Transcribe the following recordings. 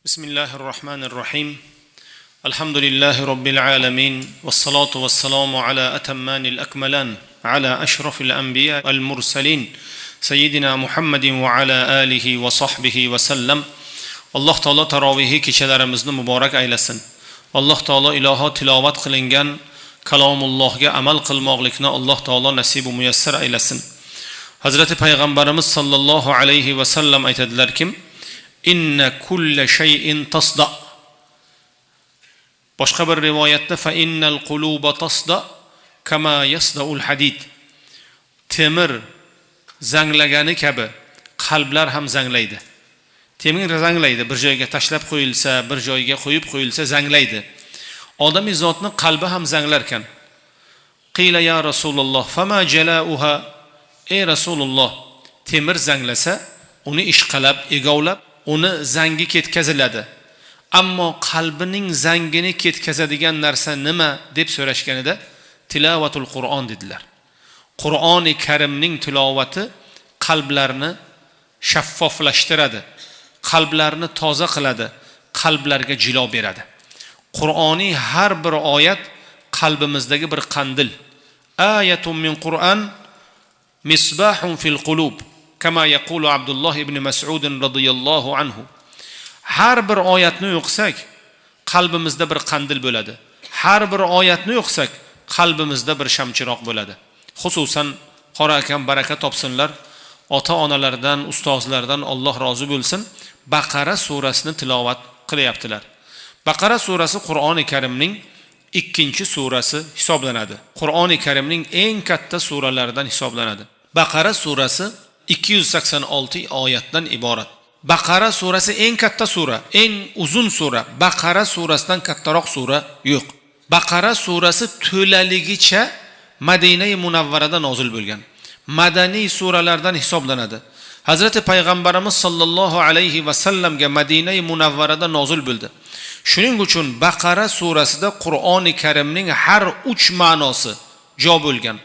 بسم الله الرحمن الرحيم الحمد لله رب العالمين والصلاة والسلام على أتمان الأكملان على أشرف الأنبياء المرسلين سيدنا محمد وعلى آله وصحبه وسلم. الله تعالى تراويح kechalarimizni muborak aylasin. Alloh taolo iloho tilovat qilingan kalomullohga amal qilmoqlikni Alloh taolo nasib va muyassar aylasin. Hazrati payg'ambarimiz sallallohu alayhi va sallam aytadilarki: Inna kulla shay'in tasda. Boshqa bir rivoyatda fa innal quluba tasda kama yasda'ul hadid. Temir zanglagani kabi qalblar ham zanglaydi. Temir zanglaydi, bir joyga tashlab qo'yilsa, bir joyga qo'yib qo'yilsa zanglaydi. Odamiy zotning qalbi ham zanglar ekan. Qila ya Rasululloh, fama jalauha? Ey Rasululloh, temir zanglasa, uni ishqalab, egovlab, uni zangi ketkaziladi. Ammo qalbining zangini ketkazadigan narsa nima deb so'rashganida tilovatul Qur'on dedilar. Qur'oni Karimning tilovati qalblarni shaffoflashtiradi, qalblarni toza qiladi, qalblarga jilo beradi. Qur'oniy har bir oyat qalbimizdagi bir qandil. Ayatun min Qur'an misbahun fil qulub. Kama yaqulu Abdullah ibn Mas'ud radhiyallohu anhu. Har bir oyatni o'qisak, qalbimizda bir qandil bo'ladi. Har bir oyatni o'qisak, qalbimizda bir shamchiroq bo'ladi. Xususan qora akam baraka topsinlar, ota-onalardan, ustozlardan Alloh rozi bo'lsin, Baqara surasini tilovat qilyaptilar. Baqara surasi Qur'oni Karimning 2-surasi hisoblanadi. Qur'oni Karimning eng katta suralaridan hisoblanadi. Baqara surasi 286 oyatdan iborat. Baqara surasi eng katta sura, eng uzun sura. Baqara surasidan kattaroq sura yo'q. Baqara surasi to'laligicha Madina-i Munavvarada nozil bo'lgan. Madaniy suralardan hisoblanadi. Hazrati payg'ambarimiz sallallohu alayhi va sallamga Madina-i Munavvarada nozil bo'ldi. Shuning uchun Baqara surasida Qur'oni Karimning har 3 ma'nosi jo bo'lgan.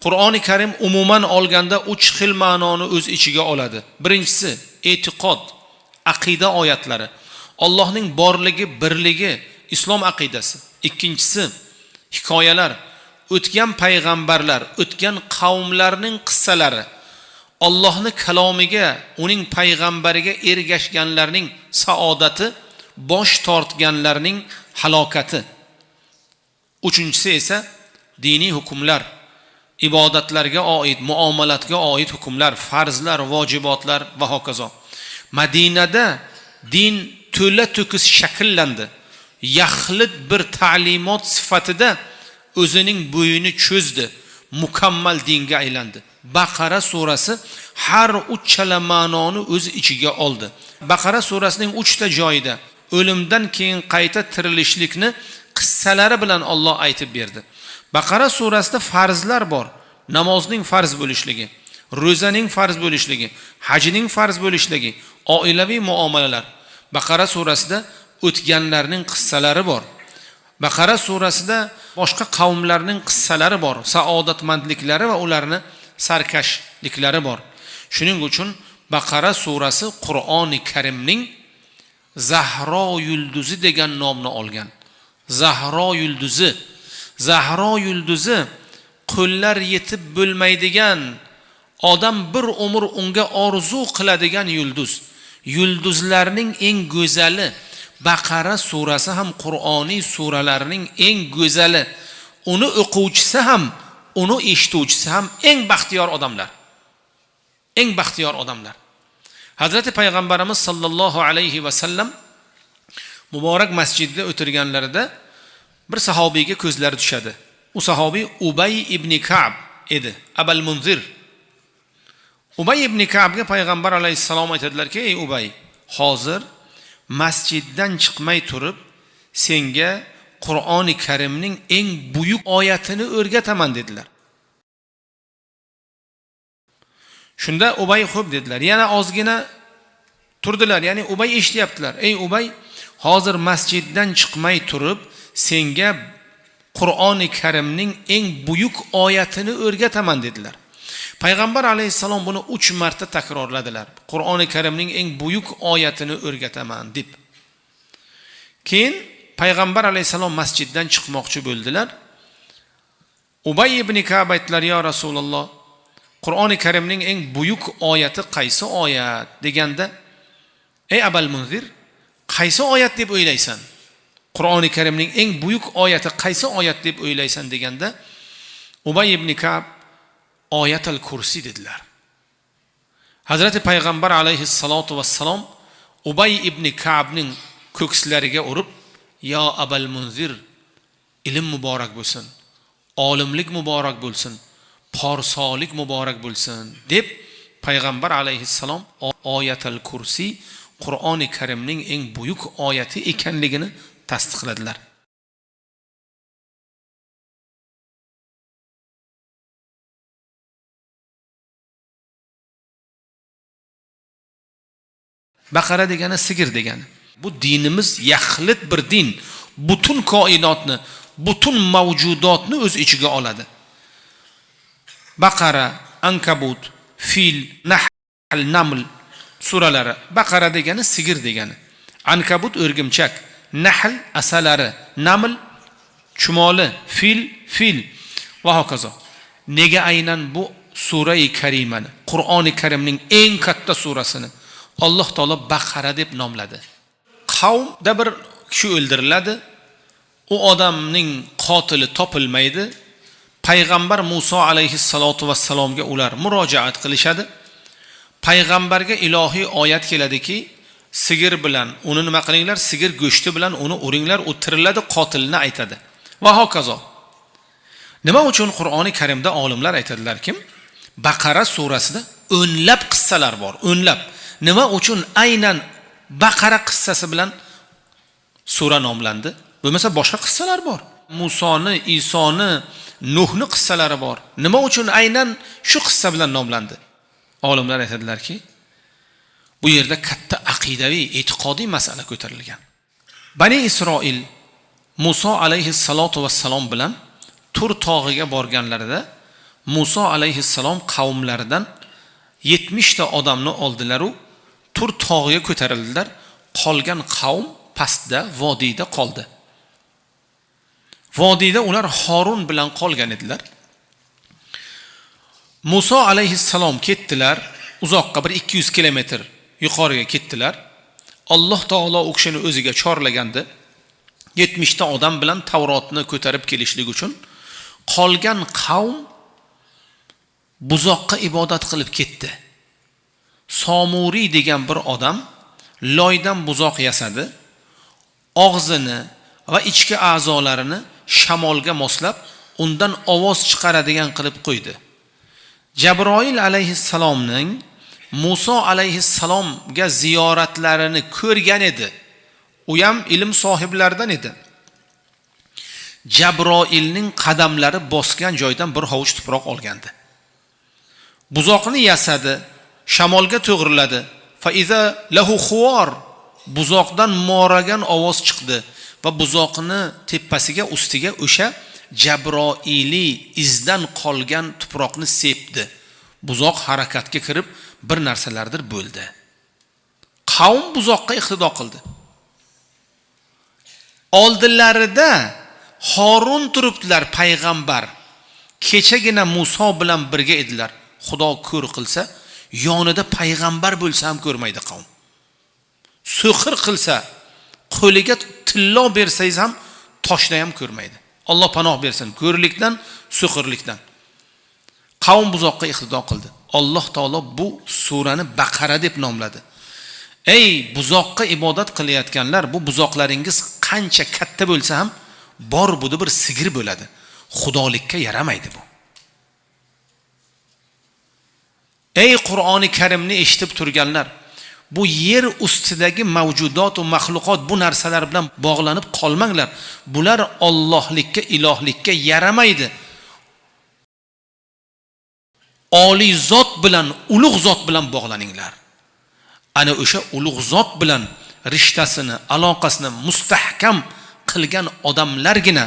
Qur'oni Karim umuman olganda 3 xil ma'noni o'z ichiga oladi. Birinchisi e'tiqod, aqida oyatlari, Allohning borligi, birligi, islom aqidasi. Ikkinchisi hikoyalar, o'tgan payg'ambarlar, o'tgan qavmlarning qissalari, Allohning kalomiga, uning payg'ambariga ergashganlarning saodati, bosh tortganlarning halokati. Uchinchisi esa diniy hukmlar, ibodatlarga oid, muomalatga oid hukmlar, farzlar, vojibotlar va hokazo. Madinada din to'la to'kis shakllandi. Yaxlit bir ta'limot sifatida o'zining bo'yini cho'zdi, mukammal dinga aylandi. Baqara surasi har 3 chala ma'noni o'z ichiga oldi. Baqara surasining 3 ta joyida o'limdan keyin qayta tirilishlikni qissalari bilan Alloh aytib berdi. Baqara surasida farzlar bor. Namozning farz bo'lishligi, ro'zaning farz bo'lishligi, hajning farz bo'lishligi, oilaviy muomalalar. Baqara surasida o'tganlarning qissalari bor. Baqara surasida boshqa qavmlarning qissalari bor, saodatmandliklari va ularning sarkashliklari bor. Shuning uchun Baqara surasi Qur'oni Karimning Zahro yulduzi degan nomni olgan. Zahro yulduzi. Zahro yulduzi qo'llar yetib bo'lmaydigan, odam bir umr unga orzu qiladigan yulduz. Yulduzlarning eng go'zali. Baqara surasi ham Qur'oniy suralarning eng go'zali. Uni o'quvchisi ham, uni eshituvchisi ham eng baxtiyor odamlar. Eng baxtiyor odamlar. Hazrati payg'ambarimiz sallallohu alayhi va sallam muborak masjidda o'tirganlarida bir sahobiyga ko'zlari tushadi. U sahobiy Ubay ibn Ka'b edi, Abul Munzir. Ubay ibn Ka'bga payg'ambar alayhissalom aytadilar-ki: "Ey Ubay, hozir masjiddan chiqmay turib senga Qur'oni Karimning eng buyuk oyatini o'rgataman" dedilar. Shunda Ubay xo'p dedilar. Yana ozgina turdilar, ya'ni Ubay eshityaptilar. "Ey Ubay, hozir masjiddan chiqmay turib senga Qur'oni Karimning eng buyuk oyatini o'rgataman" dedilar. Payg'ambar alayhissalom buni 3 marta takrorladilar. Qur'oni Karimning eng buyuk oyatini o'rgataman deb. Keyin payg'ambar alayhisalom masjiddan chiqmoqchi bo'ldilar. Ubay ibn Ka'b aytdilar: "Ya Rasululloh, Qur'oni Karimning eng buyuk oyati qaysi oyat?" deganda: "Ey Abul Munzir, qaysi oyat deb o'ylaysan? Qur'oni Karimning eng buyuk oyati qaysi oyat deb o'ylaysan?" deganda Ubay ibn Ka'b Oyatul Kursi dedilar. Hazrati payg'ambar alayhissalatu vassalom Ubay ibn Ka'bning ko'kslariga urib: "Ya Abul Munzir, ilm muborak bo'lsin, olimlik muborak bo'lsin, porsolik muborak bo'lsin" deb payg'ambar alayhissalom Oyatul Kursi Qur'oni Karimning eng buyuk oyati ekanligini tasdiqladilar. Baqara degani sigir degani. Bu dinimiz yaxlit bir din. Butun koinotni, butun mavjudotni o'z ichiga oladi. Baqara, Ankabut, Fil, Nahl, Naml suralari. Baqara degani sigir degani. Ankabut o'rgimchak, Nahl asalari, Naml chumoli, fil va hokazo. Nega aynan bu sura-i karimani, Qur'oni Karimning eng katta surasini Alloh taolo Baqara deb nomladi? Qavmda bir kishi o'ldiriladi. U odamning qotili topilmaydi. Payg'ambar Musa alayhissalatu vassalomga ular murojaat qilishadi. Payg'ambarga ilohiy oyat keladiki, sigir bilan uni nima qilinglar? Sigir go'shti bilan uni uringlar, u tiriladi, qotilni aytadi. Va hokazo. Nima uchun Qur'oni Karimda olimlar aytadilarki, Baqara surasida o'nlab qissalar bor, o'nlab. Nima uchun aynan Baqara qissasi bilan sura nomlandi? Bo'lmasa boshqa qissalar bor. Musoni, Isoni, Nuhni qissalari bor. Nima uchun aynan shu qissa bilan nomlandi? Olimlar aytadilarki, bu yerda katta aqidaviy, e'tiqodiy masala ko'tarilgan. Bani Isroil Musa alayhissalatu vassalom bilan Tur tog'iga borganlarida Musa alayhissalom qavmlaridan 70 ta odamni oldilar u Tur tog'iga ko'tarildilar. Qolgan qavm pastda, vodiyda qoldi. Vodiyda ular Harun bilan qolgan edilar. Musa alayhissalom ketdilar, uzoqqa bir 200 kilometr yuqoriga ketdilar. Alloh taolo u kishini o'ziga chorlagandi. 70 ta odam bilan Tavrotni ko'tarib kelishlik uchun qolgan qavm buzoqqa ibodat qilib ketdi. Somuriy degan bir odam loydan buzoq yasadi, og'zini va ichki a'zolarini shamolga moslab, undan ovoz chiqaradigan qilib qo'ydi. Jabroil alayhissalomning Musa alayhissalomga ziyoratlarini ko'rgan edi. U ham ilm sohiblaridan edi. Jabroilning qadamlari bosgan joydan bir hovuch tuproq olgandi. Buzoqni yasadi, shamolga to'g'riladi. Fa iza lahu khuwar, buzoqdan moragan ovoz chiqdi va buzoqni tepasiga, ustiga o'sha Jabroili izdan qolgan tuproqni sepdi. Buzoq harakatga kirib bir narsalardir bo'ldi. Qavm buzoqqa iqtido qildi. Oldilarida Harun turibdilar, payg'ambar. Kechagina Musa bilan birga edilar. Xudo ko'r qilsa, yonida payg'ambar bo'lsa ham ko'rmaydi qavm. So'xir qilsa, qo'liga tillo bersangiz ham toshda ham ko'rmaydi. Alloh panoh bersin ko'rlikdan, so'xirlikdan. Qavm buzoqqa iqtido qildi. Alloh taolo bu surani Baqara deb nomladi. Ey buzoqqa ibodat qilayotganlar, bu buzoqlaringiz qancha katta bo'lsa ham bor budi bir sigir bo'ladi. Xudolikka yaramaydi bu. Ey Qur'oni Karimni eshitib turganlar, bu yer ustidagi mavjudot va maxluqot bu narsalar bilan bog'lanib qolmanglar. Bular Allohlikka, ilohlikka yaramaydi. Oliy zot bilan, ulug' zot bilan bog'laninglar. Ana o'sha ulug' zot bilan rishtasini, aloqasini mustahkam qilgan odamlargina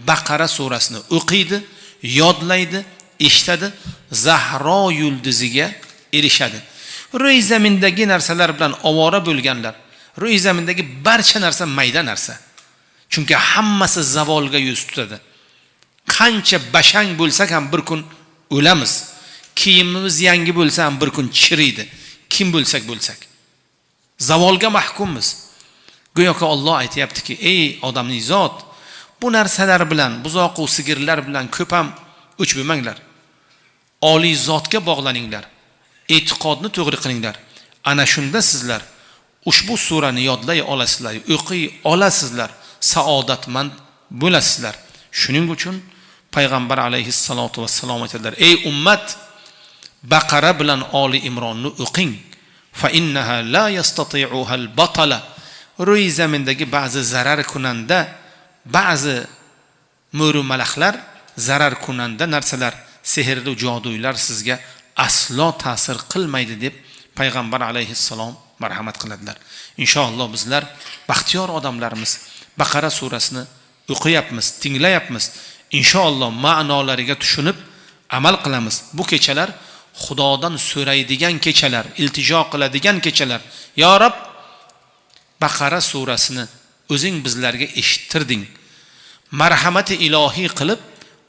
Baqara surasini o'qiydi, yodlaydi, eshitadi, Zahro yulduziga erishadi. Ro'y zamindagi narsalar bilan ovora bo'lganlar, Ro'y zamindagi barcha narsa mayda narsa. Chunki hammasi zavolga yuz tutadi. Qancha bashang bo'lsak ham bir kun o'lamiz. Kiyimimiz yangi bo'lsa ham bir kun chiriydi. Kim bo'lsak bo'lsak. Zavolga mahkummiz. Go'yoki Alloh aytayaptiki, ey odamning zot, bu narsalar bilan, buzoq va sigirlar bilan ko'p ham o'ch bo'lmanglar. Oliy zotga bog'laninglar. E'tiqodni to'g'ri qilinglar. Ana shunda sizlar ushbu surani yodlay olasizlar, o'qiy olasizlar, saodatmand bo'lasizlar. Shuning uchun payg'ambar alayhissalotu vassalom aytadilar: ey ummat, Baqara bilan Oli Imronni o'qing. Fa innaha la yastati'uha al-batala. Ro'y zamindagi ba'zi zarar kunanda, ba'zi mo'ru malaxlar, zarar kunanda narsalar, sehrli jodular sizga aslo ta'sir qilmaydi deb payg'ambar alayhissalom marhamat qiladilar. Inshaalloh bizlar baxtiyor odamlarimiz Baqara surasini o'qiyapmiz, tinglayapmiz. Inshaalloh ma'nolariga tushunib amal qilamiz. Bu kechalar Xudodan so'raydigan kechalar, iltijo qiladigan kechalar. Ya Rob, Baqara surasini o'zing bizlarga eshittirding. Marhamati ilohiy qilib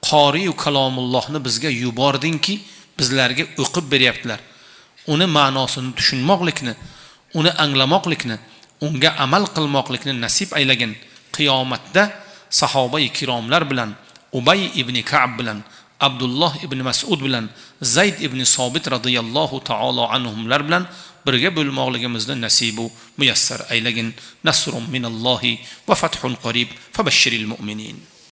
qori va kalomullohni bizga yubordingki, bizlarga o'qib beryaptilar. Uni ma'nosini tushunmoqlikni, uni anglamoqlikni, unga amal qilmoqlikni nasib aylagin. Qiyomatda sahoba-i kiromlar bilan, Ubay ibn Ka'b bilan, Abdulloh ibn Mas'ud bilan, Zayd ibn Sobit radhiyallohu ta'ala anhumlar bilan birga bo'lmoqligimizni nasibu muyassar aylagin. Nasrun minallohi va fathun qarib. Fabashshiril mu'minin.